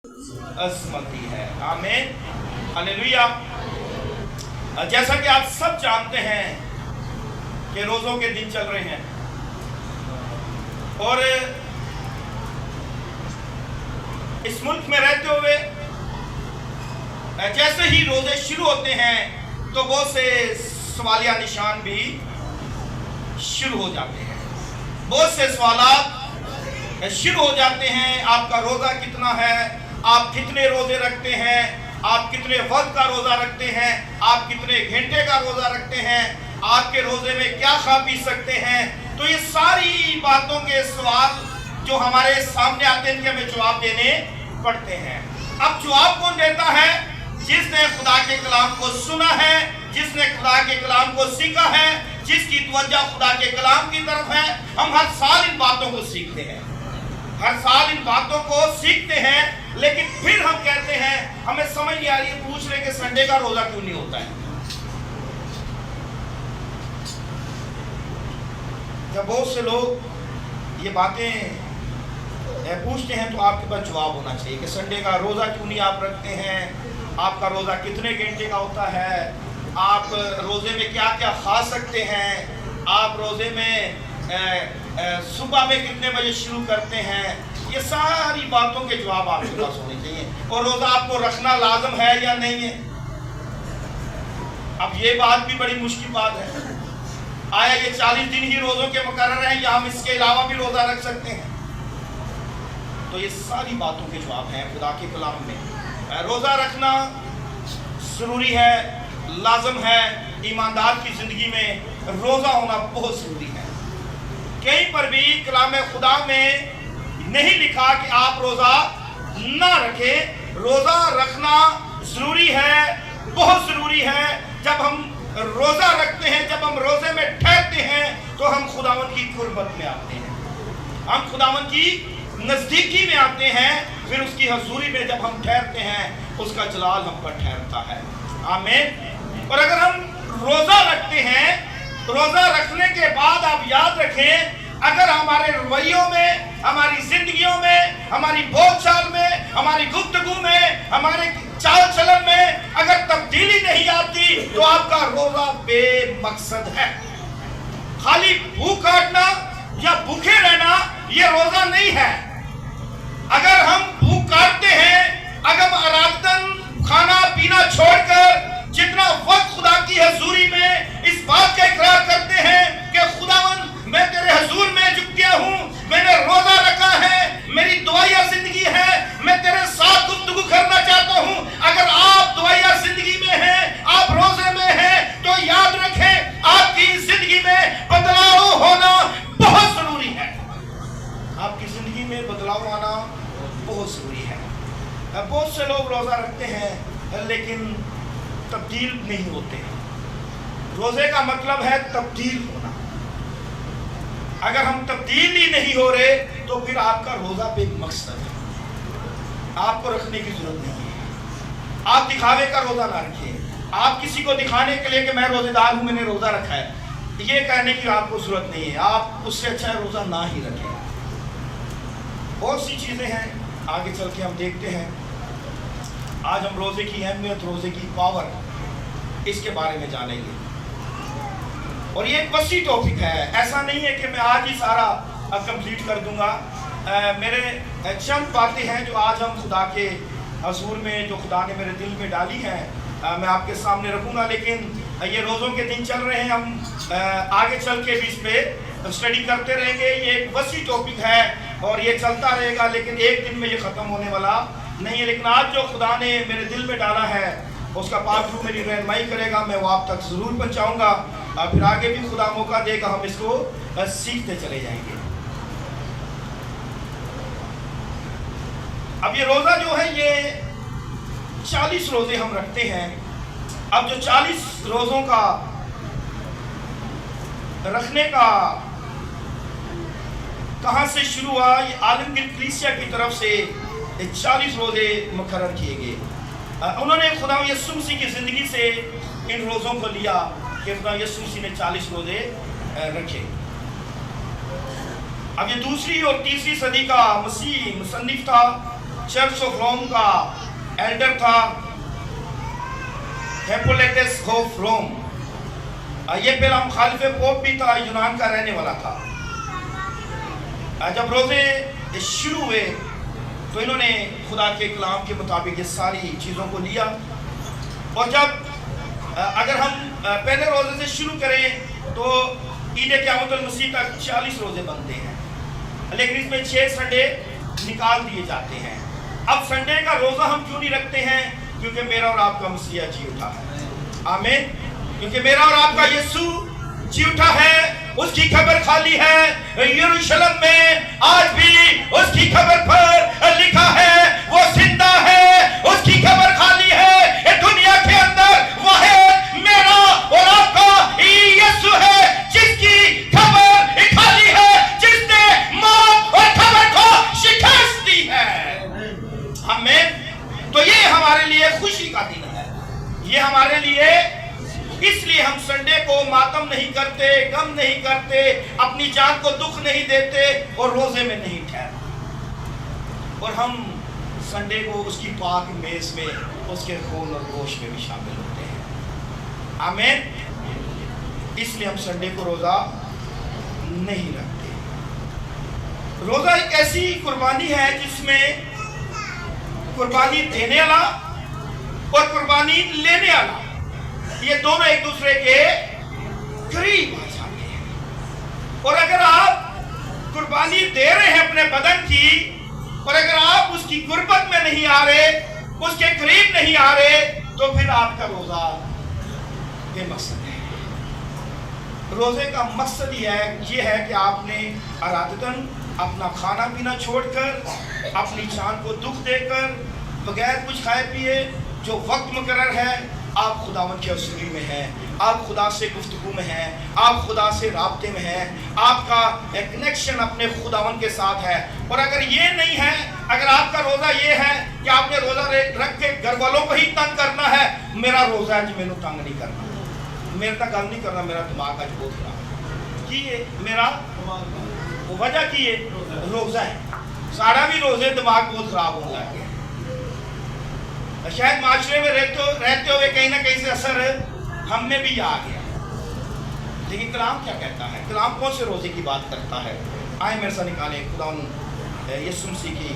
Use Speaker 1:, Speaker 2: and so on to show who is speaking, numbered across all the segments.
Speaker 1: अज़मती है। आमीन, हालेलुया। जैसा कि आप सब जानते हैं कि रोज़ों के दिन चल रहे हैं और इस मुल्क में रहते हुए जैसे ही रोज़े शुरू होते हैं तो बहुत से सवालिया निशान भी शुरू हो जाते हैं। बहुत से सवालात शुरू हो जाते हैं। आपका रोज़ा कितना है, आप कितने रोज़े रखते हैं, आप कितने वक्त का रोज़ा रखते हैं, आप कितने घंटे का रोज़ा रखते हैं, आपके रोज़े में क्या खा पी सकते हैं। तो ये सारी बातों के सवाल जो हमारे सामने आते हैं, इनके हमें जवाब देने पड़ते हैं। अब जवाब कौन देता है? जिसने खुदा के कलाम को सुना है, जिसने खुदा के कलाम को सीखा है, जिसकी तवज्जो खुदा के कलाम की तरफ है। हम हर साल इन बातों को सीखते हैं, हर साल इन बातों को सीखते हैं, लेकिन फिर हम कहते हैं हमें समझ नहीं आ रही है, पूछ रहे कि संडे का रोजा क्यों नहीं होता है। जब बहुत से लोग ये बातें पूछते हैं तो आपके पास जवाब होना चाहिए कि संडे का रोजा क्यों नहीं आप रखते हैं, आपका रोजा कितने घंटे का होता है, आप रोजे में क्या क्या खा सकते हैं, आप रोजे में सुबह में कितने बजे शुरू करते हैं। ये सारी बातों के जवाब आपके पास होने चाहिए। और रोजा आपको रखना लाजम है या नहीं है। अब ये बात भी बड़ी मुश्किल बात है, आया ये 40 दिन ही रोजों के मुकर्रर हैं या हम इसके अलावा भी रोजा रख सकते हैं। तो ये सारी बातों के जवाब हैं खुदा के कलाम में। रोजा रखना जरूरी है, लाजम है। ईमानदार की जिंदगी में रोजा होना बहुत जरूरी है। कहीं पर भी कलाम खुदा में नहीं लिखा कि आप रोजा ना रखें। रोजा रखना जरूरी है, बहुत जरूरी है। जब हम रोजा रखते हैं, जब हम रोजे में ठहरते हैं तो हम खुदावन की कुर्बत में आते हैं, हम खुदावन की नजदीकी में आते हैं। फिर उसकी हजूरी में जब हम ठहरते हैं उसका जलाल हम पर ठहरता है। आमीन। और अगर हम रोजा रखते हैं, रोजा रखने के बाद आप याद रखें, अगर हमारे रवैयों में, हमारी जिंदगियों में, हमारी बोलचाल में, हमारी गुफ्तगू में, हमारे चाल चलन में अगर तब्दीली नहीं आती तो आपका रोजा बेमकसद है। खाली भूख काटना या भूखे रहना ये रोजा नहीं है। अगर हम भूख काटते हैं, अगर हम आराधन खाना पीना छोड़कर जितना वक्त खुदा की हजूरी में इस बात का इकरार करते हैं कि खुदावन मैं तेरे हजूर में झुक गया हूँ, मैंने रोजा रखा है, मेरी दुआया जिंदगी है, मैं तेरे साथ गुफ्तगू करना चाहता हूँ। अगर आप दुआया जिंदगी में हैं, आप रोजे में हैं, तो याद रखें आपकी जिंदगी में बदलाव होना बहुत जरूरी है। आपकी जिंदगी में बदलाव आना बहुत जरूरी है। बहुत से लोग रोजा रखते हैं लेकिन तब्दील नहीं होते। रोजे का मतलब है तब्दील होना। अगर हम तब्दील ही नहीं हो रहे तो फिर आपका रोजा बेमकसद है, आपको रखने की जरूरत नहीं है। आप दिखावे का रोजा ना रखिए। आप किसी को दिखाने के लिए कि मैं रोजेदार हूं, मैंने रोजा रखा है, ये कहने की आपको जरूरत नहीं है। आप उससे अच्छा रोजा ना ही रखें। बहुत सी चीजें हैं, आगे चल के हम देखते हैं। आज हम रोजे की अहमियत, रोजे की पावर, इसके बारे में जानेंगे। और ये एक वसी टॉपिक है, ऐसा नहीं है कि मैं आज ही सारा कंप्लीट कर दूंगा। मेरे चंद बातें हैं जो आज हम खुदा के हजूर में, जो खुदा ने मेरे दिल में डाली हैं, मैं आपके सामने रखूंगा। लेकिन ये रोज़ों के दिन चल रहे हैं, हम आगे चल के भी इस पे स्टडी करते रहेंगे। ये एक वसी टॉपिक है और ये चलता रहेगा, लेकिन एक दिन में ये ख़त्म होने वाला नहीं है। लेकिन आज जो खुदा ने मेरे दिल में डाला है उसका पाक रूह मेरी रहनुमाई करेगा, मैं वो आप तक ज़रूर पहुँचाऊँगा। फिर आगे भी खुदा मौका देगा, हम इसको सीखते चले जाएंगे। अब ये रोज़ा जो है ये 40 रोज़े हम रखते हैं। अब जो 40 रोज़ों का रखने का कहाँ से शुरू हुआ, ये आलमगीर कलीसिया की तरफ से 40 रोज़े मुकर्रर किए गए। उन्होंने खुदा यीशु मसीह की ज़िंदगी से इन रोज़ों को लिया कि खुदा यीशु मसीह ने 40 रोज़े रखे। अब ये दूसरी और तीसरी सदी का मसीह मुसन्निफ था चर्च ऑफ रोम का एल्डर था हिप्पोलिटस ऑफ रोम। ये पहला मुखालिफ पोप भी था, यूनान का रहने वाला था। जब रोजे शुरू हुए तो इन्होंने खुदा के कलाम के मुताबिक ये सारी चीज़ों को लिया। और जब अगर हम पहले रोजे से शुरू करें तो ईद क़यामतुल मसीह तक 40 रोजे बनते हैं, लेकिन इसमें 6 संडे निकाल दिए जाते हैं। अब संडे का रोजा हम क्यों नहीं रखते हैं? क्योंकि मेरा और आपका मसीहा जी उठा है। आमीन। क्योंकि मेरा और आपका यीशु जी उठा है, उसकी खबर खाली है। यरूशलेम में आज भी उसकी खबर पर लिखा है वो जिंदा है, उसकी खबर खाली है। दुनिया के अंदर वाहिद मेरा और आपका यीशु है जिसकी खबर खाली है, जिसने मौत और खबर को शिकस्त दी है। आमीन। तो ये हमारे लिए खुशी का दिन है, ये हमारे लिए, इसलिए हम संडे को मातम नहीं करते, गम नहीं करते, अपनी जान को दुख नहीं देते और रोजे में नहीं ठहरते। और हम संडे को उसकी पाक मेज में, उसके खून और गोश्त में भी शामिल होते हैं। आमीन। इसलिए हम संडे को रोजा नहीं रखते। रोजा एक ऐसी कुर्बानी है जिसमें कुर्बानी देने वाला और कुर्बानी लेने वाला, ये दोनों एक दूसरे के करीब आ जाते हैं। और अगर आप कुर्बानी दे रहे हैं अपने बदन की, और अगर आप उसकी गुर्बत में नहीं आ रहे, उसके करीब नहीं आ रहे, तो फिर आपका रोजा बेमकसद है। रोजे का मकसद ये है कि आपने अरादतन अपना खाना पीना छोड़कर, अपनी जान को दुख देकर, बगैर कुछ खाए पिए, जो वक्त मुकर्रर है, आप खुदावन के हज़ूरी में हैं, आप खुदा से गुफ्तगू में हैं, आप खुदा से राब्ते में हैं, आपका एक कनेक्शन अपने खुदावन के साथ है। और अगर ये नहीं है, अगर आपका रोज़ा ये है कि आपने रोज़ा रख के घर वालों को ही तंग करना है, मेरा रोज़ा है जी मैंने तंग नहीं करना, मेरे तक गल नहीं करना, मेरा दिमाग आज बहुत खराब की है, मेरा वजह की है रोज़ा है, सारा भी रोज़े दिमाग बहुत खराब होने लग गया। शायद माशरे में रहते हुए कहीं ना कहीं से असर हम में भी आ गया। लेकिन कलाम क्या कहता है? कलाम कौन से रोजे की बात करता है? आए मेरे साथ निकालें खुदा यीशु मसीह की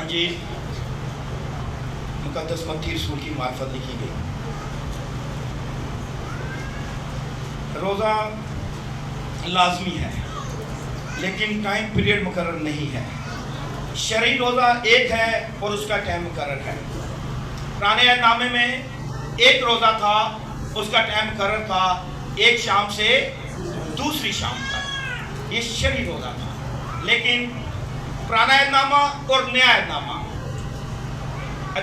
Speaker 1: अंजील मुकद्दस मत्ती रसूल की मार्फत लिखी गई। रोज़ा लाजमी है, लेकिन टाइम पीरियड मुकर्रर नहीं है। शरई रोज़ा एक है और उसका टाइम मुकर्रर है। पुराने अहदनामे में एक रोज़ा था, उसका टाइम मुकर्रर था, एक शाम से दूसरी शाम तक, ये शरई रोज़ा था। लेकिन पुराना अहदनामा और नया अहदनामा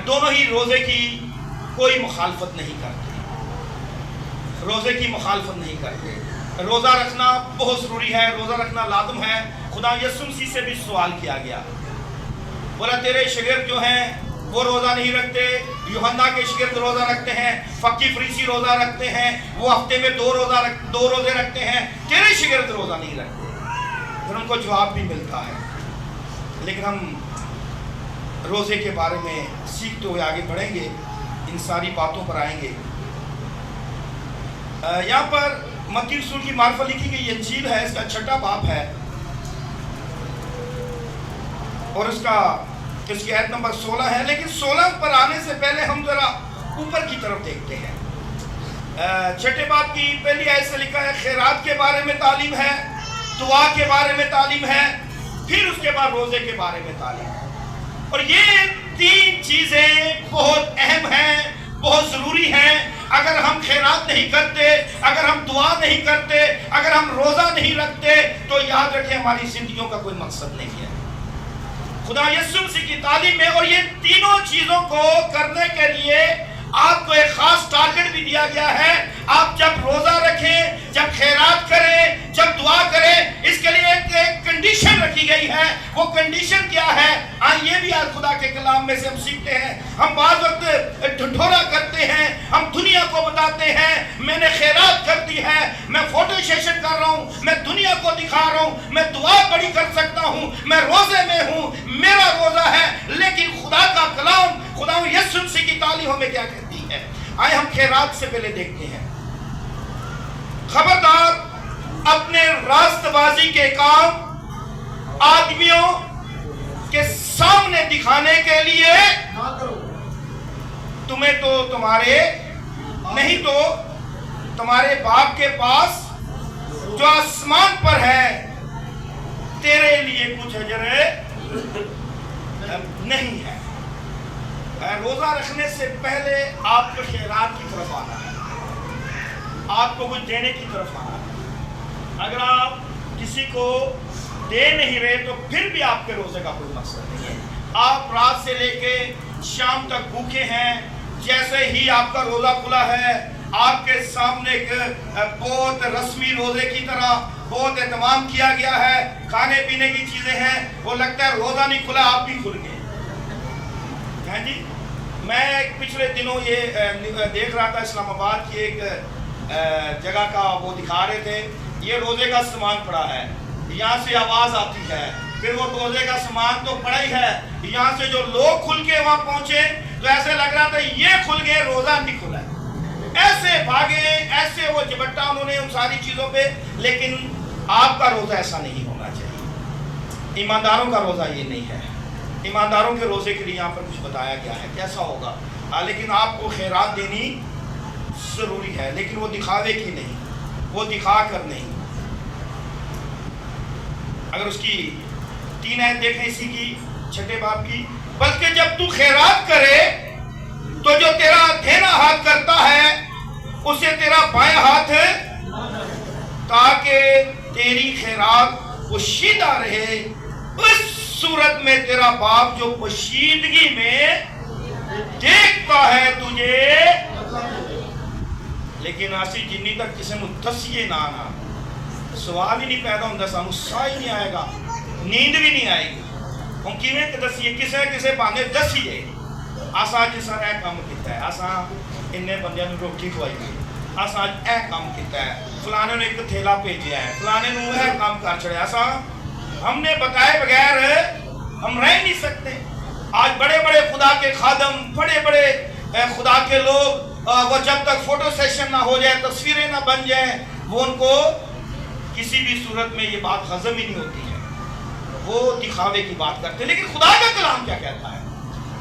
Speaker 1: दोनों ही रोज़े की कोई मुखालफत नहीं करते, रोज़े की मुखालफत नहीं करते। रोज़ा रखना बहुत ज़रूरी है, रोज़ा रखना लाज़िम है। खुदा यीशु मसीह से भी सवाल किया गया, बोला तेरे शागिर्द जो हैं वो रोज़ा नहीं रखते, यूहन्ना के शागिर्द रोज़ा रखते हैं, फक्की फरीसी रोज़ा रखते हैं, वो हफ्ते में दो रोज़े रखते हैं, तेरे शागिर्द रोज़ा नहीं रखते। फिर उनको जवाब भी मिलता है। लेकिन हम रोज़े के बारे में सीखते हुए आगे बढ़ेंगे, इन सारी बातों पर आएंगे। यहाँ पर मत्ती रसूल की मार्फत लिखी गई इंजील है, इसका 6वां बाब है और इसकी आयत नंबर 16 है। लेकिन 16 पर आने से पहले हम जरा ऊपर की तरफ देखते हैं। 6 बाब की पहली आयत से लिखा है खैरात के बारे में तालीम है, दुआ के बारे में तालीम है, फिर उसके बाद रोजे के बारे में तालीम है। और ये 3 चीजें बहुत अहम हैं, बहुत जरूरी हैं। अगर हम खैरात नहीं करते, अगर हम दुआ नहीं करते, अगर हम रोजा नहीं रखते, तो याद रखें हमारी जिंदगियों का कोई मकसद नहीं है। खुदा यीशु मसीह की तालीम में और ये तीनों चीजों को करने के लिए آپ کو ایک خاص ٹارگٹ بھی دیا گیا ہے. آپ جب روزہ رکھیں, جب خیرات کریں, جب دعا کریں, اس کے لیے ایک کنڈیشن رکھی گئی ہے. وہ کنڈیشن کیا ہے؟ یہ بھی آج خدا کے کلام میں سے ہم سیکھتے ہیں. ہم بعض وقت ڈھنڈورا کرتے ہیں, ہم دنیا کو بتاتے ہیں میں نے خیرات کر دی ہے, میں فوٹو سیشن کر رہا ہوں, میں دنیا کو دکھا رہا ہوں, میں دعا بڑی کر سکتا ہوں, میں روزے میں ہوں, میرا روزہ ہے. لیکن خدا کا کلام, خدا یسوع مسیح کی تعلیم ہمیں کیا کہتی ہے؟ آئے ہم خیرات سے پہلے دیکھتے ہیں. خبردار اپنے راست بازی کے کام آدمیوں کے سامنے دکھانے کے لیے تمہیں تو تمہارے نہیں تو تمہارے باپ کے پاس جو آسمان پر ہے تیرے لیے کچھ اجر نہیں ہے. روزہ رکھنے سے پہلے آپ کو خیرات کی طرف آنا ہے, آپ کو کچھ دینے کی طرف آنا ہے. اگر آپ کسی کو دے نہیں رہے تو پھر بھی آپ کے روزے کا کوئی مقصد نہیں ہے. آپ رات سے لے کے شام تک بھوکے ہیں, جیسے ہی آپ کا روزہ کھلا ہے آپ کے سامنے ایک بہت رسمی روزے کی طرح بہت اہتمام کیا گیا ہے, کھانے پینے کی چیزیں ہیں, وہ لگتا ہے روزہ نہیں کھلا آپ بھی کھل گئے ہیں جی. میں پچھلے دنوں یہ دیکھ رہا تھا, اسلام آباد کی ایک جگہ کا وہ دکھا رہے تھے, یہ روزے کا سامان پڑا ہے, یہاں سے آواز آتی ہے, پھر وہ روزے کا سامان تو پڑا ہی ہے, یہاں سے جو لوگ کھل کے وہاں پہنچے تو ایسے لگ رہا تھا یہ کھل گئے, روزہ نہیں کھلا ہے. ایسے بھاگے, ایسے وہ جبٹا انہوں نے ان ساری چیزوں پہ. لیکن آپ کا روزہ ایسا نہیں ہونا چاہیے. ایمانداروں کا روزہ یہ نہیں ہے. ایمانداروں کے روزے کے لیے یہاں پر کچھ بتایا گیا ہے کیسا ہوگا, لیکن آپ کو خیرات دینی ضروری ہے, لیکن وہ دکھاوے کی نہیں, وہ دکھا کر نہیں. اگر اس کی 3 آیت دیکھیں اسی کی 6 باب کی, بلکہ جب تو خیرات کرے تو جو تیرا دہنا ہاتھ کرتا ہے اسے تیرا بائیں ہاتھ, تاکہ تیری خیرات پوشیدہ رہے. اس صورت میں تیرا باپ جو پوشیدگی میں دیکھتا ہے تجھے. لیکن آسی جنی تک کسی نے دسیے نہ آنا, سوال ہی نہیں پیدا ہوتا, سانو سا ہی نہیں آئے گا, نیند بھی نہیں آئے گی. ہم کیویں کہ دسیے کسے باندھے دسیے آسا جس نے کام کیتا ہے, آسا اننے بندیاں نوں روٹی کھوائی گئی, آسا اے کام کیتا ہے, فلانے نے ایک تھیلا بھیجیا ہے, فلانے نے وہ کام کر چھڑیا. آسا ہم نے بتائے بغیر ہم رہ نہیں سکتے. آج بڑے بڑے خدا کے خادم, بڑے بڑے خدا کے لوگ, وہ جب تک فوٹو سیشن نہ ہو جائے, تصویریں نہ بن جائیں, وہ ان کو کسی بھی صورت میں یہ بات ہضم ہی نہیں ہوتی ہے, وہ دکھاوے کی بات کرتے ہیں. لیکن خدا کا کلام کیا کہتا ہے؟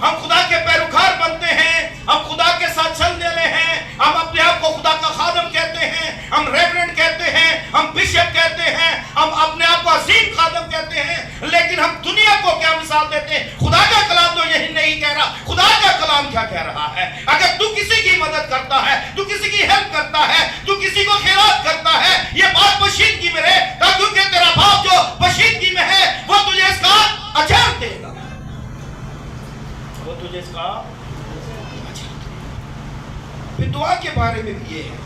Speaker 1: ہم خدا کے پیروکار بنتے ہیں, ہم خدا کے ساتھ چل دینے ہیں, ہم اپنے آپ کو خدا کا خادم کہتے ہیں, ہم ریورنڈ کہتے ہیں, ہم بشپ کہتے ہیں, ہم اپنے آپ کو عظیم خادم کہتے ہیں. لیکن ہم دنیا کو کیا مثال دیتے ہیں؟ خدا کا کلام تو یہی نہیں کہہ رہا. خدا کا کلام کیا کہہ رہا ہے؟ اگر تو کسی کی مدد کرتا ہے, تو کسی کی ہیلپ کرتا ہے, تو کسی کو خیرات کرتا ہے, یہ بات پوشیدگی میں رہے, کیونکہ تیرا باپ جو پوشیدگی میں ہے وہ تجھے اس کا اجر دے گا, وہ تجھے اس کا اجر دے گا. پھر دعا کے بارے میں بھی یہ ہے,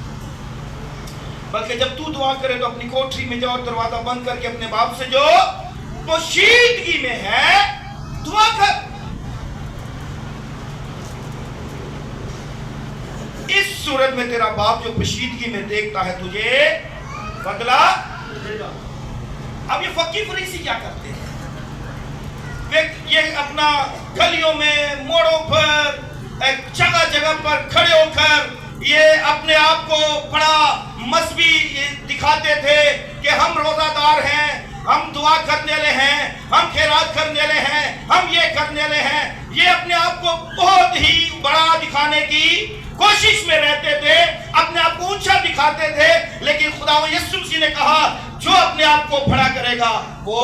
Speaker 1: بلکہ جب تو دعا کرے تو اپنی کوٹری میں جاؤ, دروازہ بند کر کے اپنے باپ سے جو پوشیدگی میں ہے دعا کر. اس صورت میں تیرا باپ جو پوشیدگی میں دیکھتا ہے تجھے بدلا. اب یہ فقیر فریسی کیا کرتے ہیں؟ یہ اپنا گلیوں میں, موڑوں پر, جگہ جگہ پر کھڑے ہو کر یہ اپنے آپ کو بڑا مذہبی دکھاتے تھے کہ ہم روزہ دار ہیں, ہم دعا کرنے والے ہیں, ہم خیرات کرنے والے ہیں, ہم یہ کرنے والے ہیں. یہ اپنے آپ کو بہت ہی بڑا دکھانے کی کوشش میں رہتے تھے, اپنے آپ کو اونچا دکھاتے تھے. لیکن خدا یسوع مسیح نے کہا جو اپنے آپ کو بڑا کرے گا وہ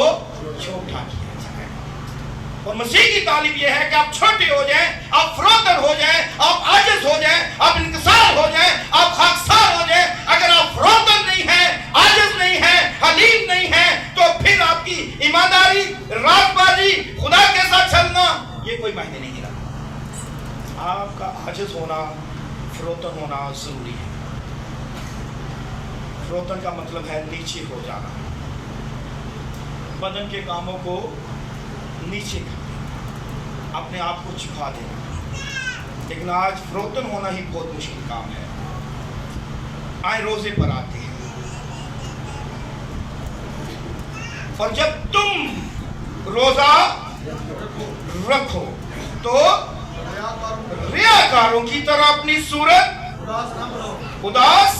Speaker 1: چھوٹا کیا جائے گا. اور مسیح کی تعلیم یہ ہے کہ آپ چھوٹے ہو جائیں, آپ فروتن ہو جائیں, آپ عاجز ہو جائیں, آپ انکسار ہو جائیں, آپ خاکسار ہو جائیں. اگر آپ فروتن نہیں ہیں, عاجز نہیں ہیں, حلیم نہیں ہیں, تو پھر آپ کی ایمانداری, راست بازی, خدا کے ساتھ چلنا یہ کوئی معنی نہیں رکھتا. آپ کا عاجز ہونا, फरोतन होना ज़रूरी है। फरोतन का मतलब है नीचे हो जाना, बदन के कामों को नीचे करना, अपने आप को छुपा देना। लेकिन आज फरोतन होना ही बहुत मुश्किल काम है। आए रोजे पर आते हैं, और जब तुम रोजा रखो तो रियाकारों की तरह अपनी सूरत उदास,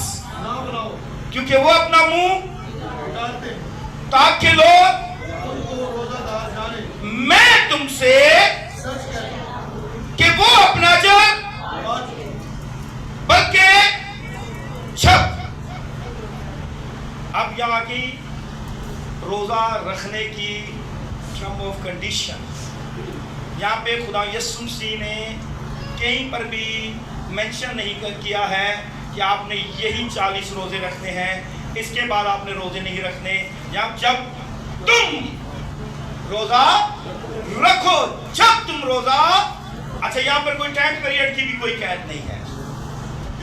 Speaker 1: क्योंकि वो अपना मुंह ताकि लोग मैं तुमसे कि वो अपना जब बल्कि छप। अब यहाँ की रोजा रखने की टर्म ऑफ कंडीशन यहाँ पे खुदा यीशु मसीह ने कहीं पर भी मेंशन नहीं किया है कि आपने यही 40 रोजे रखने हैं, इसके बाद आपने रोजे नहीं रखने। या जब तुम रोजा रखो, जब तुम रोजा, अच्छा यहाँ पर कोई टाइम पीरियड की भी कोई कैद नहीं है,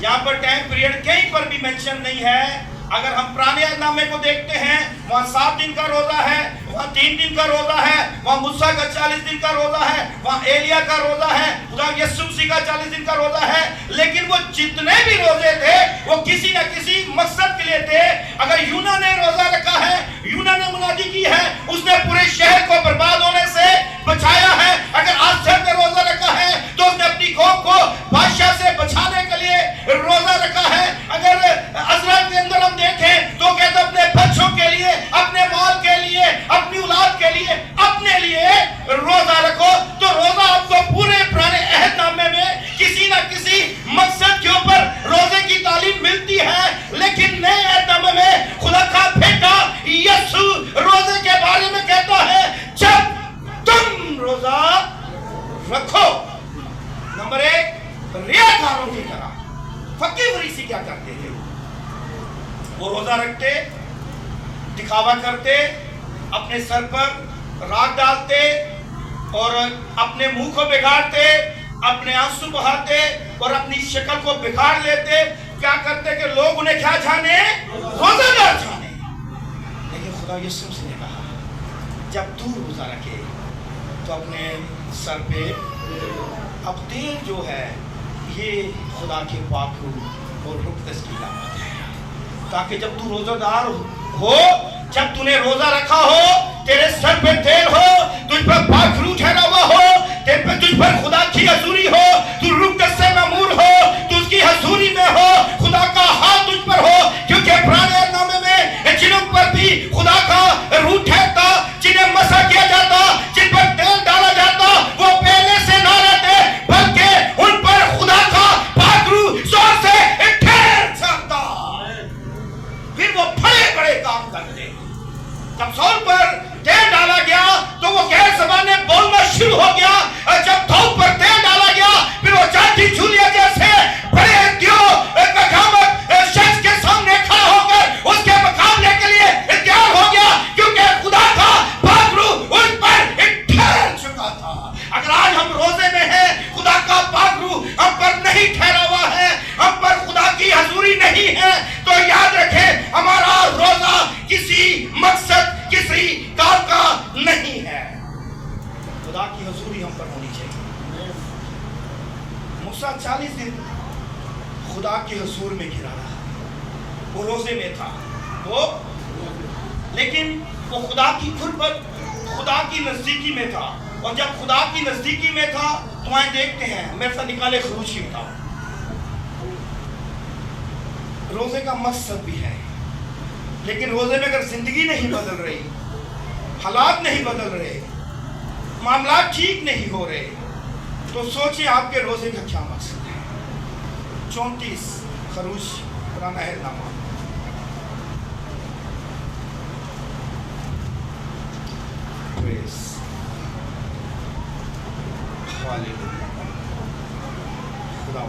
Speaker 1: यहाँ पर टाइम पीरियड कहीं पर भी मेंशन नहीं है। अगर हम पुराने नामे को देखते हैं, वहाँ 7 दिन का रोजा है, वहाँ 3 दिन का रोजा है, वहाँ मूसा का 40 दिन का रोजा है, वहाँ एलिया का रोजा है, खुदा यीशु मसीह का 40 दिन का रोजा है। लेकिन वो जितने भी रोजे थे वो किसी न किसी मकसद के लिए थे। अगर यूना ने रोजा रखा है, यूना ने मुनादी की है, उसने पूरे शहर को बर्बाद होने से बचाया है। अगर आसर ने रोजा रखा है तो उसने अपनी कौम को बादशाह से बचाने के लिए रोजा रखा है। अगर अज़रा के अंदर हम देखें तो कहते अपने बच्चों के लिए, अपने माल के लिए, अपनी औलाद के लिए, अपने लिए रोजा रखो। तो रोजा आपको पूरे पुराने अहदनामे में किसी ना किसी मकसद के ऊपर रोजे की तालीम मिलती है। लेकिन नए अहदनामे में खुदा का बेटा यीशु रोजे के बारे में कहता है जब तुम रोजा रखो। नंबर 1, रियाकारों की तरह फकीर फरीसी क्या करते थे? वो रोजा रखते, दिखावा करते, अपने सर पर राख डालते और अपने मुंह को बिगाड़ते, अपने आंसू बहाते और अपनी शक्ल को बिगाड़ लेते। क्या करते कि लोग उन्हें क्या जाने? रोजादार जाने। लेकिन खुदा यीशु मसीह ने कहा जब तू रोजा रखे तो अपने सर पे अब तेल जो है ये खुदा के पाक रूह और रुकदस की लामत है, ताकि जब तू रोजादार हो, जब तूने रोजा रखा हो, तेरे सर पे तेल हो, तुझ पर पाक रूह ठहरा हुआ हो, तुझ पर खुदा की हजूरी हो, तू रुकदस से मामूर हो, तू उसकी हजूरी में हो, खुदा का हाथ तुझ पर हो। क्योंकि पुराने नामे में जिन पर भी खुदा का रूह ठहरता, जिन्हें मसा किया जाता, जिन पर तेल डाला जाता, वो पहले से ना रहते बल्कि उन पर खुदा का पाक रूह जोर से ठहर जाता, फिर वो बड़े-बड़े काम करते। जब सौल पर तेल डाला गया तो वो गैर ज़बानें बोलना शुरू हो गया, और जब दाऊद पर तेल डाला गया फिर वो जाति जूलिया जैसे बड़े शख्स के सामने खड़ा होकर उसके मुकाबले के लिए तैयार हो गया, क्योंकि खुदा का पाक रूह उस पर ठहर चुका था। अगर आज हम रोजे में हैं, खुदा का पाक रूह हम पर नहीं ठहरा हुआ है, हम पर खुदा की हजूरी नहीं है, तो याद रखें हमारा रोजा किसी मकसद, किसी काम का नहीं है। खुदा की हजूरी हम पर होनी चाहिए। मूसा 40 दिन खुदा के हजूर में घिरा रहा, वो रोजे में था वो, लेकिन वो खुदा की कुर्बत, खुदा की नजदीकी में था। और जब खुदा की नजदीकी में था तो आए देखते हैं, मेरे साथ निकाले खरूज की बताओ। रोजे का मकसद भी है, लेकिन रोजे में अगर जिंदगी नहीं बदल रही, हालात नहीं बदल रहे, मामला ठीक नहीं हो रहे, तो सोचिए आपके रोजे का क्या मकसद है। 34 खरूज पुराना अहदनामा, खुदा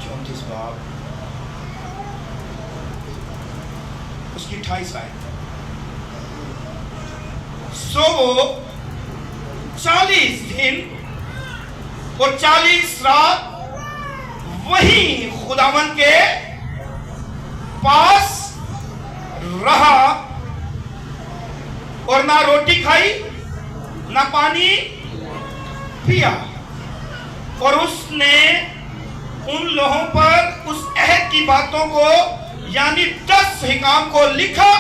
Speaker 1: 34 बाब उसकी 28 आयत। सो वो 40 दिन और 40 रात वही खुदावन के पास रहा और ना रोटी खाई ना पानी पिया। और उसने उन लोगों पर उस अहद की बातों को यानी 10 हिकाम को लिखा।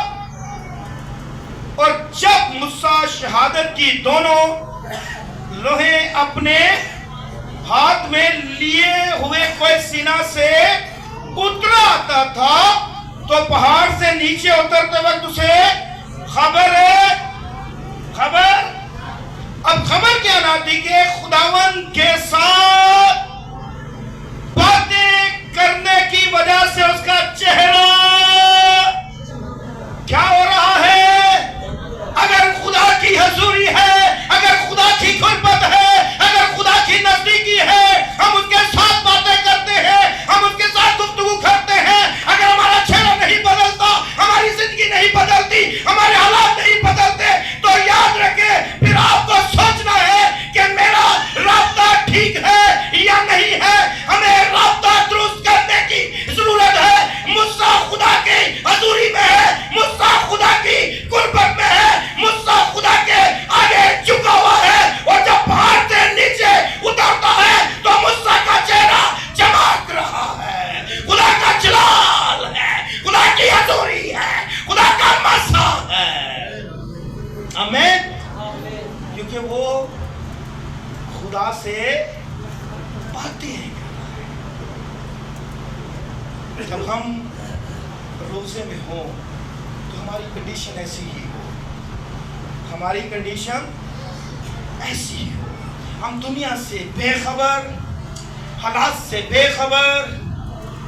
Speaker 1: और जब मूसा शहादत की दोनों लोहे अपने हाथ में लिए हुए कोई सीना से उतरा आता था तो पहाड़ से नीचे उतरते वक्त उसे खबर क्या ना थी कि खुदावन के साथ बातें करने की वजह से उसका चेहरा क्या हो रहा है। अगर खुदा की हजूरी है, अगर खुदा की गुरबत है, अगर खुदा की नजदीकी है, हम उसके साथ बातें करते हैं, हम उसके साथ गुफ्तगू करते हैं। अगर हमारा चेहरा नहीं बदलता, हमारी जिंदगी नहीं बदलती, हमारे हालात नहीं बदलते, तो याद रखें फिर आपको सोचना है कि मेरा रास्ता ठीक है या नहीं है। हमें रास्ता दुरुस्त करने की जरूरत है। मूसा खुदा की हजूरी में है, मूसा खुदा की गुरबत में है, मूसा खुदा के आगे झुका हुआ है। और जब पहाड़ से नीचे उतरता है तो मूसा का चेहरा चमक रहा है। खुदा का जलाल है, खुदा की हजूरी है, खुदा का मसा है। आमीन। क्योंकि वो खुदा से बातें कर रहा है। जब हम रोजे में हो तो हमारी कंडीशन ऐसी ही हो, हमारी कंडीशन ऐसी ही हो। हम दुनिया से बेखबर, हालात से बेखबर,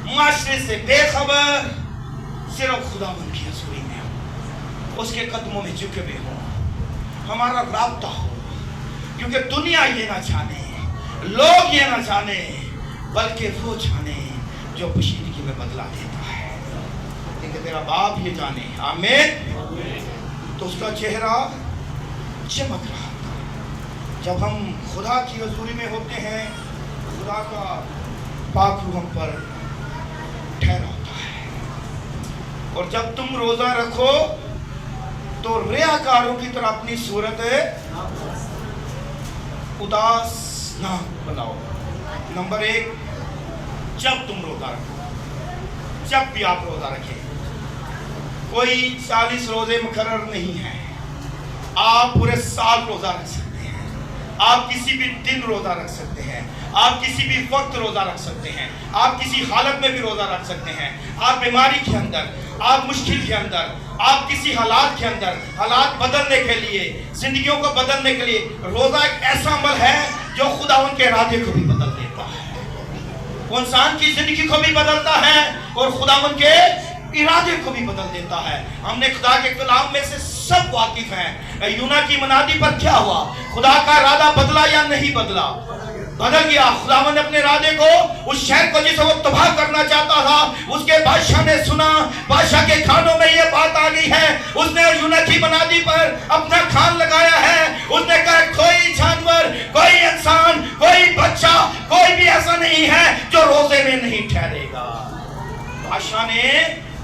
Speaker 1: माशरे से बेखबर, सिर्फ खुदावंद की हजूरी में हो, उसके कदमों में झुके हुए हो, हमारा राब्ता हो। क्योंकि दुनिया ये ना जाने, लोग ये ना जाने, बल्कि वो जाने जो पोशीदगी में बदला देता है। लेकिन तेरा बाप ये जाने। आमीन। तो उसका चेहरा चमक रहा था। जब हम खुदा की हजूरी में होते हैं, खुदा का पाक रूह हम पर ठहरा होता है। और जब तुम रोजा रखो तो रियाकारों की तरह अपनी सूरत उदास ना बनाओ। नंबर 1, जब तुम रोजा रखो, जब भी आप रोजा रखें, कोई 40 रोजे मुकर्रर नहीं है। आप पूरे साल रोजा रख सकते हैं, आप किसी भी दिन रोजा रख सकते हैं, आप किसी भी वक्त रोजा रख सकते हैं, आप किसी हालत में भी रोजा रख सकते हैं। आप बीमारी के अंदर, आप मुश्किल के अंदर, आप किसी हालात के अंदर, हालात बदलने के लिए, जिंदगियों को बदलने के लिए, रोजा एक ऐसा अमल है जो खुदावंद के इरादे को भी बदल देता है। वो इंसान की जिंदगी को भी बदलता है और खुदावंद के इरादे को भी बदल देता है। हमने खुदा के कलाम में से सब वाकिफ हैं। यूना की मनादी पर क्या हुआ? खुदा का इरादा बदला या नहीं बदला? बदल गया। खुदावंद ने अपने इरादे को, उस शहर को जिसे वो तबाह करना चाहता था, उसके बादशाह ने सुना, बादशाह के खानों में ये बात आ गई है। उसने यूना की मनादी पर अपना खान लगाया है। उसने कहा कोई जानवर, कोई इंसान, कोई बच्चा, कोई भी ऐसा नहीं है जो रोजे में नहीं ठहरेगा। बादशाह ने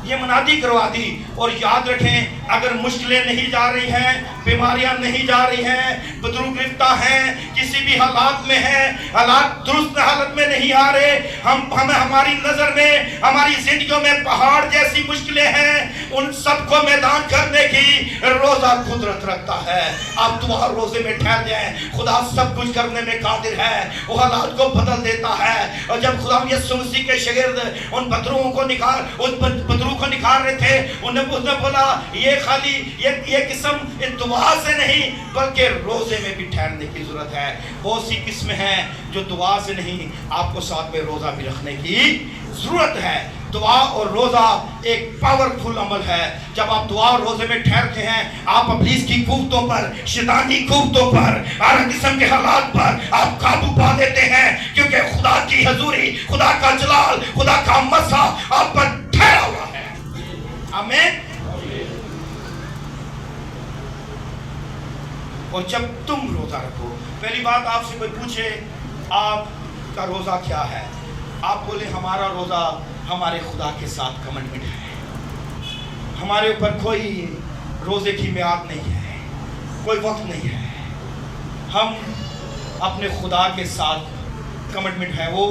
Speaker 1: ये मनादी करवा दी। और याद रखें, अगर मुश्किलें नहीं जा रही हैं, बीमारियां नहीं जा रही हैं, बदरू गिरफ्ता हैं, किसी भी हालात में हैं, हालात दुरुस्त हालत में नहीं आ रहे, हमें हमारी नजर में, हमारी जिंदगियों में पहाड़ जैसी मुश्किलें हैं, उन सबको मैदान करने की रोजा कुदरत रखता है। आप दुआ रोजे में ठहर जाएं, खुदा सब कुछ करने में कादिर है, वो हालात को बदल देता है। और जब खुदा यीशु मसीह के शागिर्द उन बदरुओं को उस बदरू को निकाल रहे थे, उसने बोला ये खाली ये किस्म दुआ से नहीं बल्कि रोजे में भी ठहरने की जरूरत है। बहुत सी किस्में हैं जो दुआ से नहीं, आपको साथ में रोजा भी रखने की जरूरत है। दुआ और रोजा एक पावरफुल अमल है। जब आप दुआ और रोजे में ठहरते हैं, आप इब्लीस की कुव्वतों पर, शैतानी कुव्वतों पर, हर किस्म के हालात पर आप काबू पा लेते हैं, क्योंकि खुदा की हजूरी, खुदा का जलाल, खुदा का मसा आप पर ठहरा हुआ है। आमीन। और जब तुम रोज़ा रखो, पहली बात आपसे कोई पूछे आपका रोज़ा क्या है, आप बोले हमारा रोज़ा हमारे खुदा के साथ कमिटमेंट है, हमारे ऊपर कोई रोज़े की मियाद नहीं है, कोई वक्त नहीं है, हम अपने खुदा के साथ कमिटमेंट है। वो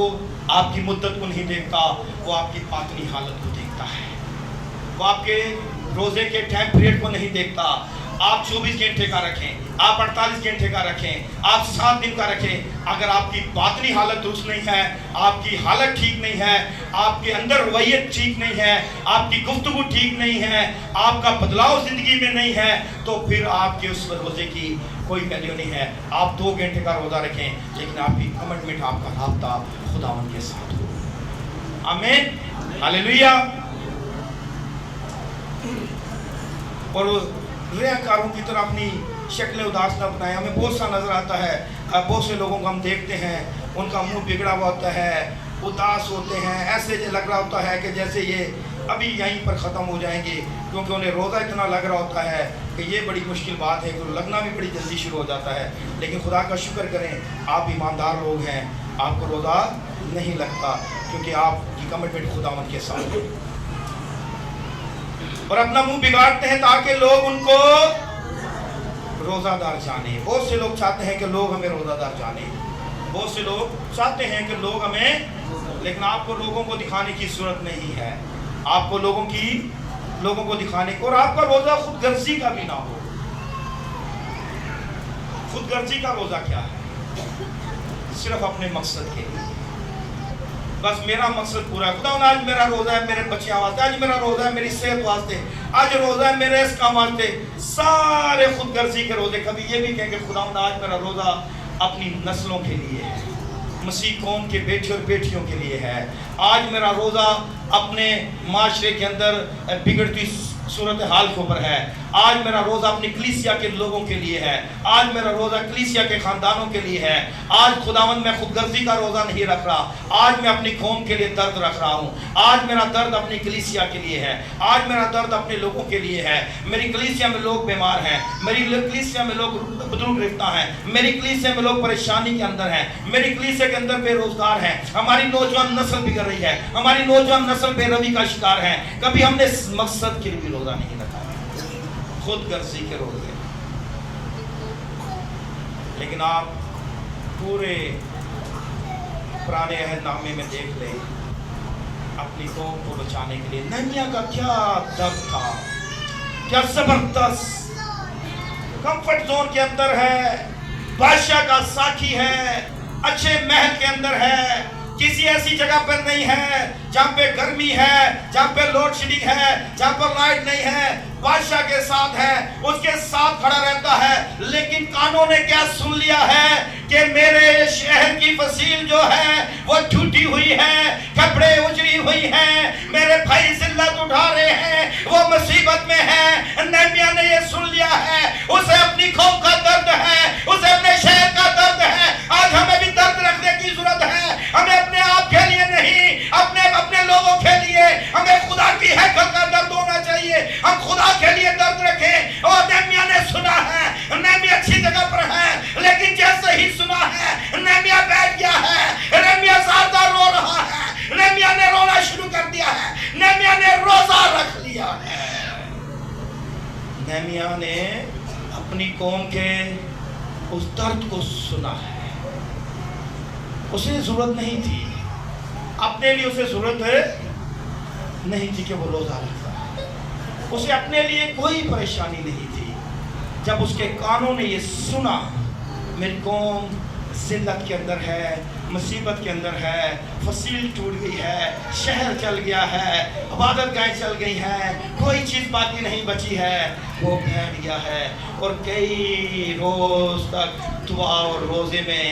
Speaker 1: आपकी मुद्दत को नहीं देखता, वो आपकी बातनी हालत को देखता है, वो आपके रोज़े के टाइम पीरियड को नहीं देखता। आप 24 घंटे का रखें, आप 48 घंटे का रखें, आप 7 दिन का रखें, अगर आपकी बातनी हालत दुरुस्त नहीं है, आपकी हालत ठीक नहीं है, आपके अंदर रवैयत ठीक नहीं है, आपकी गुफ्तगू ठीक नहीं है, आपका बदलाव ज़िंदगी में नहीं है, तो फिर आपके उस रोज़े की कोई वैल्यू नहीं है। आप 2 घंटे का रोज़ा रखें, लेकिन आपकी कमिटमेंट, आपका राब्ता खुदावंद के साथ हो। आमीन, हालेलुया। और रियाकारों की तरह अपनी शक्लें उदास न बनाएं। हमें बहुत सा नज़र आता है, बहुत से लोगों को हम देखते हैं, उनका मुंह बिगड़ा हुआ होता है, उदास होते हैं, ऐसे लग रहा होता है कि जैसे ये अभी यहीं पर ख़त्म हो जाएंगे, क्योंकि उन्हें रोज़ा इतना लग रहा होता है कि ये बड़ी मुश्किल बात है, कि लगना भी बड़ी जल्दी शुरू हो जाता है। लेकिन खुदा का शुक्र करें, आप ईमानदार लोग हैं, आपको रोज़ा नहीं लगता, क्योंकि आपकी कमिटमेंट खुदावंद के साथ है। और अपना मुंह बिगाड़ते हैं ताकि लोग उनको रोज़ादार जाने। बहुत से लोग चाहते हैं कि लोग हमें रोज़ादार जाने, बहुत से लोग चाहते हैं कि लोग हमें, लेकिन आपको लोगों को दिखाने की जरूरत नहीं है, आपको लोगों को दिखाने को। और आपका रोज़ा खुदगर्जी का भी ना हो। खुदगर्जी का रोज़ा क्या है? सिर्फ अपने मकसद के लिए, बस मेरा मकसद पूरा है। खुदा आज मेरा रोज़ा है मेरे बच्चियों वास्ते, आज मेरा रोज़ा है मेरी सेहत वास्ते, आज रोज़ा है मेरे इस काम वास्ते। सारे खुदगर्जी के रोज़े। कभी ये भी कहेंगे खुदा आज मेरा रोज़ा अपनी नस्लों के लिए है, मसीह कौम के बेटे और बेटियों के लिए है। आज मेरा रोज़ा अपने माशरे के अंदर बिगड़ती सूरत हाल के ऊपर है। आज मेरा रोज़ा अपनी कलीसिया के लोगों के लिए है, आज मेरा रोज़ा कलीसिया के ख़ानदानों के लिए है। आज खुदावंद मैं खुदगर्जी का रोज़ा नहीं रख रहा, आज मैं अपनी कौम के लिए दर्द रख रहा हूँ। आज मेरा दर्द अपनी कलीसिया के लिए है, आज मेरा दर्द अपने लोगों के लिए है। मेरी कलीसिया में लोग बीमार हैं, मेरी कलीसिया में लोग बुजुर्ग रिश्ता हैं, मेरी कलीसिया में लोग परेशानी के अंदर हैं, मेरी कलीसिया के अंदर बेरोजगार हैं, हमारी नौजवान नस्ल बिगड़ रही है, हमारी नौजवान नस्ल बेरवी का शिकार है। कभी हमने इस मकसद के लिए रोज़ा नहीं रखा, खुदगर्जी के रोज़े। लेकिन आप पूरे पुराने अहदनामे में देख लें, अपनी कौम को बचाने के लिए नहम्याह का क्या दर्द था, क्या जबरदस्त कंफर्ट जोन के अंदर है, बादशाह का साथी है, अच्छे महल के अंदर है, किसी ऐसी जगह पर नहीं है जहाँ पे गर्मी है, जहाँ पे लोड शेडिंग है, जहाँ पर लाइट नहीं है, बादशाह के साथ है, उसके साथ खड़ा रहता है। लेकिन कानों ने क्या सुन लिया है कि मेरे शहर की फसील जो है वो टूटी हुई है, कपड़े उजड़ी हुई हैं, मेरे भाई जिल्लत उठा रहे हैं, वो मुसीबत में है। नहम्याह ने ये सुन लिया है, उसे अपनी कौम का दर्द है, उसे अपने शहर का दर्द है। आज हमें भी दर्द रखने की जरूरत है, हमें अपने आप के लिए नहीं, अपने लोगों के लिए, हमें खुदा की हैकल का दर्द होना चाहिए। हम खुदा के लिए दर्द रखें। और नहम्याह ने सुना है, नहम्याह अच्छी जगह पर है, लेकिन जैसे ही सुना है नहम्याह बैठ गया है। नहम्याह ज़्यादा रो रहा है, नहम्याह ने रोना शुरू कर दिया है, नहम्याह ने रोज़ा रख लिया है। नहम्याह ने अपनी कौम के उस दर्द को सुना है। उसे जरूरत नहीं थी, अपने लिए उसे जरूरत नहीं थी कि वो रोज़ा रखता है, उसे अपने लिए कोई परेशानी नहीं थी। जब उसके कानों ने ये सुना मेरी कौम जिल्लत के अंदर है, मुसीबत के अंदर है, फसील टूट गई है, शहर चल गया है, इबादत गाहें चल गई हैं, कोई चीज़ बाकी नहीं बची है, वो बैठ गया है और कई रोज़ तक दुआ और रोज़े में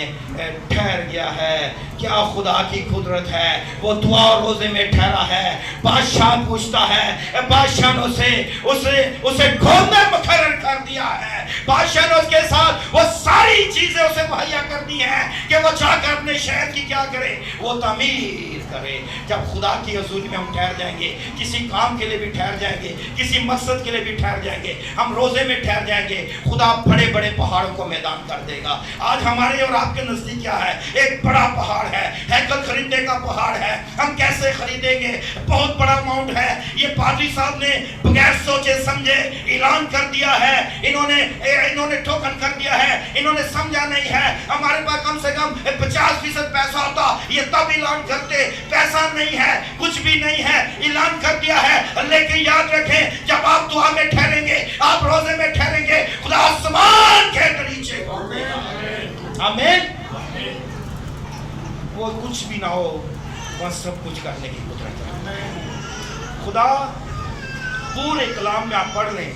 Speaker 1: ठहर गया है। क्या खुदा की कुदरत है। वो दुआ और रोजे में ठहरा है। बादशाह पूछता है, बादशाह ने उसे घोड़े मुकर्रर कर दिया है। बादशाह ने उसके साथ वो सारी चीजें उसे मुहैया कर दी हैं कि वो जाकर अपने शहर की क्या करे, वो तामीर करे। जब खुदा की हजूरी में हम ठहर जाएंगे, किसी काम के लिए भी ठहर जाएंगे, किसी मकसद के लिए भी ठहर जाएंगे, हम रोजे में ठहर जाएंगे, खुदा बड़े बड़े पहाड़ों को मैदान कर देगा। आज हमारे और आपके नजदीक क्या है? एक बड़ा पहाड़ है, हैकल खरीदने का पहाड़ है। हम कैसे खरीदेंगे? बहुत बड़ा अमाउंट है। ये पादरी साहब ने बगैर सोचे समझे ऐलान कर दिया है। इन्होंने टोकन कर दिया है, इन्होंने समझा नहीं है। हमारे पास कम से कम 50% पैसा होता, ये तब ऐलान करते। पैसा नहीं है, कुछ भी नहीं है, ऐलान कर दिया है। लेकिन याद रखें, जब आप दुआ में ठहरेंगे, आप रोजे में ठहरेंगे, खुदा आसमान के नीचे आमीन। वो कुछ भी ना हो, वह सब कुछ करने की कुदरत है। खुदा पूरे कलाम में आप पढ़ लें,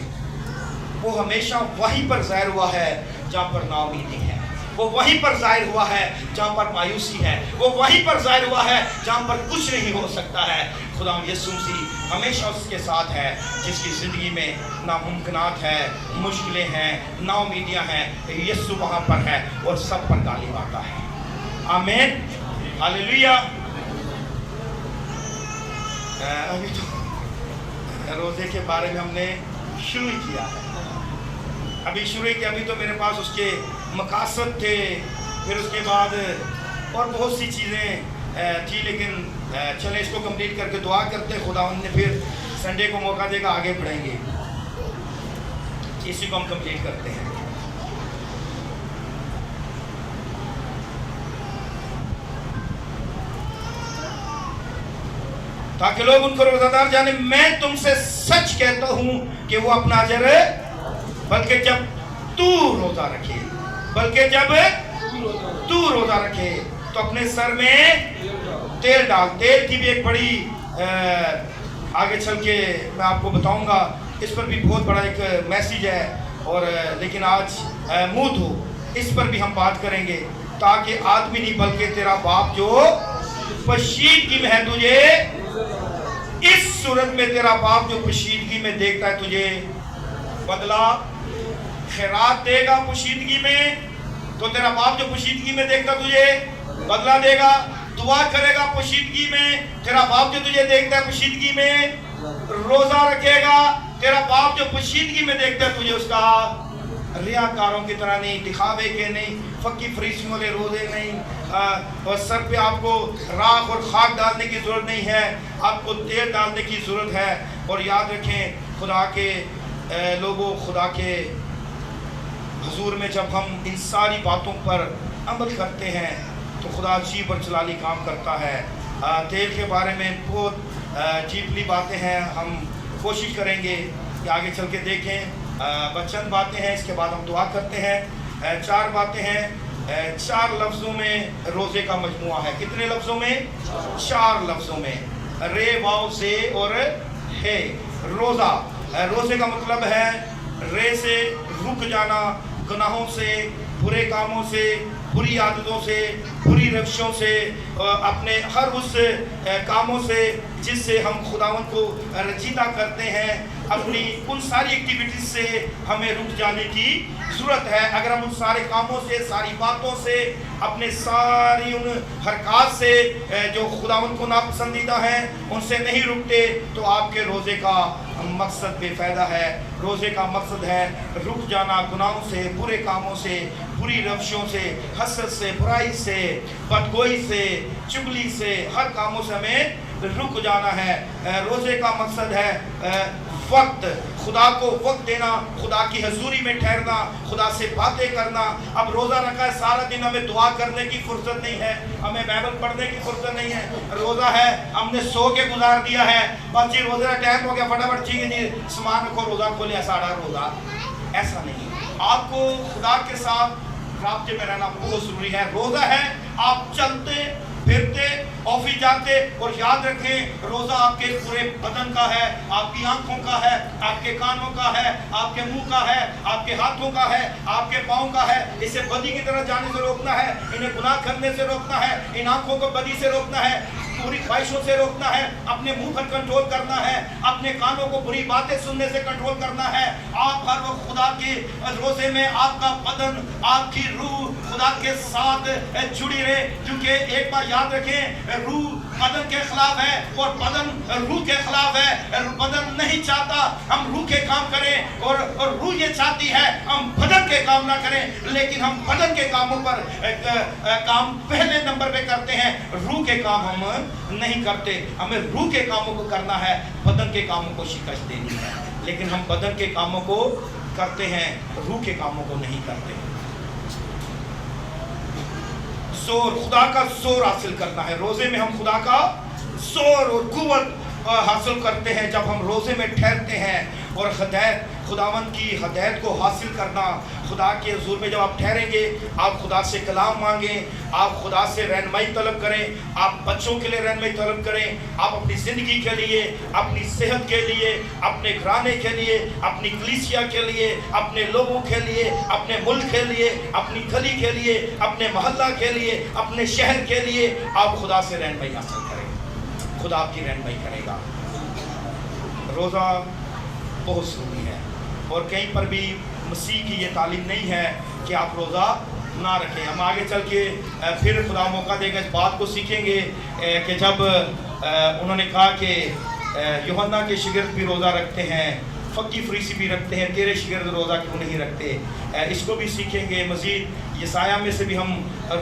Speaker 1: वो हमेशा वहीं पर ज़ाहिर हुआ है जहाँ पर नाउमीदी है। वो वहीं पर ज़ाहिर हुआ है जहाँ पर मायूसी है। वो वहीं पर ज़ाहिर हुआ है जहाँ पर कुछ नहीं हो सकता है। खुदा यीशु मसीह हमेशा उसके साथ है जिसकी ज़िंदगी में नामुमकिनात है, मुश्किलें हैं, नाउमीदियाँ हैं। यीशु वहाँ पर है और सब पर गालिब आता है। आमीन, हालेलुया। अभी तो रोज़े के बारे में हमने शुरू किया है। अभी तो मेरे पास उसके मकासद थे, फिर उसके बाद और बहुत सी चीज़ें थी, लेकिन चले इसको कंप्लीट करके दुआ करते। खुदा ने फिर संडे को मौका देगा, आगे बढ़ेंगे, इसी को हम कंप्लीट करते हैं। ताकि लोग उनको रोजादार जाने। मैं तुमसे सच कहता हूं कि वो अपना अजर, बल्कि जब तू रोजा रखे, तो अपने सर में तेल डाल। तेल की भी एक बड़ी आगे चल के मैं आपको बताऊंगा, इस पर भी बहुत बड़ा एक मैसेज है। और लेकिन आज मुंह धो, इस पर भी हम बात करेंगे, ताकि आदमी नहीं बल्कि तेरा बाप जो पशीदगी में है तुझे, इस सूरत में तेरा बाप जो पशीदगी में देखता है तुझे बदला खैरात देगा। पशीदगी में तो तेरा बाप जो पशीदगी में देखता तुझे बदला देगा। दुआ करेगा पशीदगी में, तेरा बाप जो तुझे देखता है पशीदगी में रोजा रखेगा। तेरा बाप जो पशीदगी में देखता है तुझे उसका रियाकारों की तरह नहीं, दिखावे के नहीं, फक्की फरीसियों वाले रोजे नहीं, और सर पे आपको राख और खाक डालने की ज़रूरत नहीं है, आपको तेल डालने की ज़रूरत है। और याद रखें, खुदा के लोगों, खुदा के हुजूर में जब हम इन सारी बातों पर अमल करते हैं तो खुदा अजीब और जलाली काम करता है। तेल के बारे में बहुत डीपली बातें हैं, हम कोशिश करेंगे कि आगे चल के देखें। बचन बातें हैं, इसके बाद हम दुआ करते हैं। 4 बातें हैं, 4 लफ्ज़ों में रोज़े का मजमुआ है। कितने लफ्ज़ों में? 4 लफ्ज़ों में, रे, वाव, से और है। रोज़ा, रोज़े का मतलब है रे से रुक जाना, गुनाहों से, बुरे कामों से, बुरी आदतों से, बुरी रविशों से, अपने हर उस कामों से जिससे हम खुदावंद को रजीदा करते हैं, अपनी उन सारी एक्टिविटीज से हमें रुक जाने की ज़रूरत है। अगर हम उन सारे कामों से, सारी बातों से, अपने सारी उन हरकत से जो खुदावंद को नापसंदीदा हैं उनसे नहीं रुकते तो आपके रोज़े का मकसद बेफायदा है। रोज़े का मकसद है रुक जाना, गुनाहों से, बुरे कामों से, बुरी रविशों से, हसद से, बुराई से, बदगोई से, चुगली से, हर कामों से हमें रुक जाना है। रोज़े का मकसद है वक्त, खुदा को वक्त देना, खुदा की हजूरी में ठहरना, खुदा से बातें करना। अब रोज़ा रखा है, सारा दिन हमें दुआ करने की फुर्सत नहीं है, हमें बाइबल पढ़ने की फुर्सत नहीं है। रोज़ा है, हमने सो के गुजार दिया है, बस जी रोज़े का टाइम हो गया, फटाफट चाहिए जी सामान रखो, रोज़ा खोले, सारा रोज़ा। ऐसा नहीं, आपको खुदा के साथ राब्ते में रहना बहुत ज़रूरी है। रोज़ा है, आप चलते फिरते ऑफिस जाते और याद रखें रोजा आपके पूरे बदन का है, आपकी आंखों का है, आपके कानों का है, आपके मुंह का है, आपके हाथों का है, आपके पाँव का है। इसे बदी की तरफ जाने से रोकना है, इन्हें गुनाह करने से रोकना है, इन आंखों को बदी से रोकना है, बुरी ख्वाहिशों से रोकना है, अपने मुंह पर कंट्रोल करना है, अपने कानों को बुरी बातें सुनने से कंट्रोल करना है। आप हर वक्त खुदा के रोजे में आपका बदन, आपकी रूह खुदा के साथ जुड़ी रहे, क्योंकि एक बार याद रखें, रूह बदन के खिलाफ है और बदन रूह के खिलाफ है। बदन नहीं चाहता हम रूह के काम करें और रूह ये चाहती है हम बदन के काम ना करें, लेकिन हम बदन के कामों पर काम पहले नंबर पे करते हैं, रूह के काम हम नहीं करते। हमें रूह के कामों को करना है, बदन के कामों को शिकस्त देनी है, लेकिन हम बदन के कामों को करते हैं, रूह के कामों को नहीं करते। जोर, खुदा का जोर हासिल करना है। रोजे में हम खुदा का जोर और कुव्वत हासिल करते हैं जब हम रोजे में ठहरते हैं। और हदायत, खुदावंद की हदायत को हासिल करना, खुदा के हुजूर में जब आप ठहरेंगे, आप खुदा से कलाम मांगें, आप खुदा से रहनुमाई तलब करें, आप बच्चों के लिए रहनुमाई तलब करें, आप अपनी ज़िंदगी के लिए, अपनी सेहत के लिए, अपने घराने के लिए, अपनी कलीसिया के लिए, अपने लोगों के लिए, अपने मुल्क के लिए, अपनी गली के लिए, अपने मोहल्ला के लिए, अपने शहर के लिए आप खुदा से रहनुमाई हासिल करें। खुदा आपकी रहनुमाई करेगा। रोज़ा बहुत ज़रूरी है और कहीं पर भी मसीह की ये तालीम नहीं है कि आप रोज़ा ना रखें। हम आगे चल के फिर खुदा मौका देगा, इस बात को सीखेंगे कि जब उन्होंने कहा कि यूहन्ना के शिगिर्द भी रोज़ा रखते हैं, फकी फरीसी भी रखते हैं, तेरे शिगिर्द रोज़ा क्यों नहीं रखते, इसको भी सीखेंगे। मज़ीद यसाया में से भी हम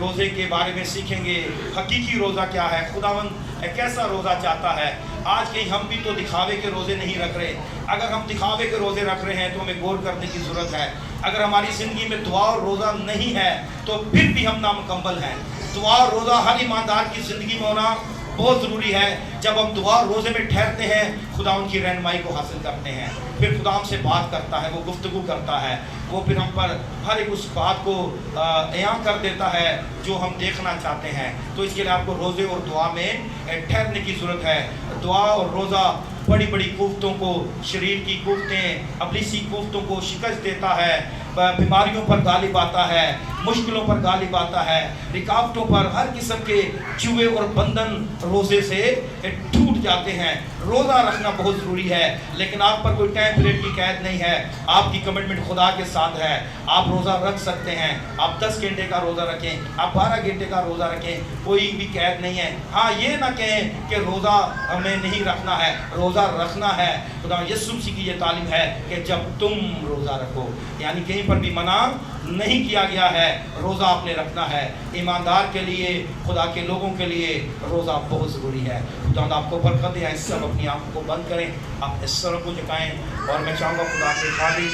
Speaker 1: रोज़े के बारे में सीखेंगे, हकीकी रोज़ा क्या है, खुदावंद कैसा रोज़ा चाहता है। आज कहीं हम भी तो दिखावे के रोज़े नहीं रख रहे। अगर हम दिखावे के रोज़े रख रहे हैं तो हमें गौर करने की ज़रूरत है। अगर हमारी ज़िंदगी में दुआ और रोज़ा नहीं है तो फिर भी हम नामुकम्मल हैं। दुआ और रोज़ा हर ईमानदार की ज़िंदगी में होना बहुत ज़रूरी है। जब हम दुआ और रोज़े में ठहरते हैं, खुदा उनकी रहनुमाई को हासिल करते हैं, फिर खुदा हमसे बात करता है, वो गुफ्तगू करता है, वो फिर हम पर हर एक उस बात को अयां कर देता है जो हम देखना चाहते हैं। तो इसके लिए आपको रोज़े और दुआ में ठहरने की ज़रूरत है। दुआ और रोज़ा बड़ी बड़ी कुफ्तों को, शरीर की कुफ्तें, अबलीसी कुफ्तों को शिकस्त देता है, बीमारियों पर गालिब आता है, मुश्किलों पर गालिब आता है, रुकावटों पर, हर किस्म के जुए और बंधन रोज़े से टूट जाते हैं। रोज़ा रखना बहुत ज़रूरी है, लेकिन आप पर कोई टाइम पीरियड की कैद नहीं है, आपकी कमिटमेंट खुदा के साथ है। आप रोज़ा रख सकते हैं, आप 10 घंटे का रोज़ा रखें, आप 12 घंटे का रोज़ा रखें, कोई भी कैद नहीं है। हाँ, ये ना कहें कि रोज़ा हमें नहीं रखना है, रोज़ा रखना है। खुदा यीशु मसीह की ये तालीम है कि जब तुम रोज़ा रखो, यानी कहीं पर भी मना नहीं किया गया है, रोज़ा आपने रखना है। ईमानदार के लिए, खुदा के लोगों के लिए रोज़ा बहुत ज़रूरी है। खुदा आपको बरकत दें। इस सब अपनी आंखों को बंद करें, आप इस सर को झुकाएं और मैं चाहूँगा खुदा के खाली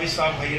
Speaker 1: साहब भाई